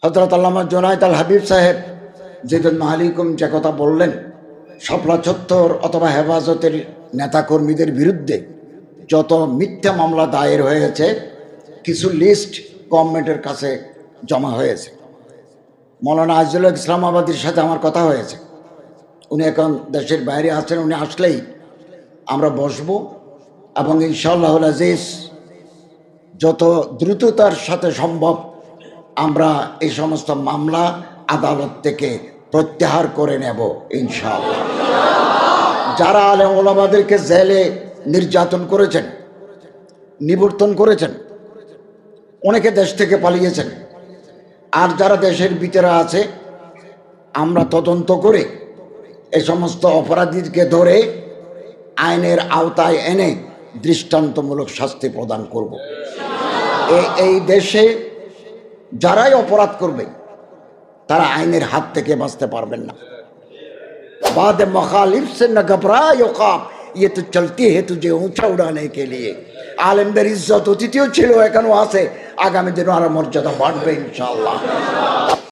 হযরত আল্লামা জুনায়েদ আল হাবিব সাহেব যেদিন মাহালিকুম যে কথা বললেন, শাপলা চত্বর অথবা হেফাজতের নেতাকর্মীদের বিরুদ্ধে যত মিথ্যা মামলা দায়ের হয়েছে, কিছু লিস্ট গভর্নমেন্টের কাছে জমা হয়েছে। মৌলানা আজিজুল ইসলামাবাদীর সাথে আমার কথা হয়েছে, উনি এখন দেশের বাইরে আছেন। উনি আসলেই আমরা বসবো এবং ইনশাআল্লাহুল আজিজ যত দ্রুততার সাথে সম্ভব আমরা এই সমস্ত মামলা আদালত থেকে প্রত্যাহার করে নেব ইনশাআল্লাহ। যারা আলেম ওলামাদেরকে জেলে নির্যাতন করেছেন, নিবর্তন করেছেন, অনেকে দেশ থেকে পালিয়েছেন, আর যারা দেশের ভিতরে আছে আমরা তদন্ত করে এই সমস্ত অপরাধীকে ধরে আইনের আওতায় এনে দৃষ্টান্তমূলক শাস্তি প্রদান করব। এই দেশে যারাই অপরাধ করবে তারা আইনের হাত থেকে বাঁচতে পারবেন না। बाद मुखालिफ से न घबरा युकाब, ये तो चलती है तुझे ऊंचा उड़ाने के लिए। आलमদের ইজ্জত অতীতেও ছিল, এখনো আছে, আগামী দিনে আরো মর্যাদা বাড়বে ইনশাআল্লাহ।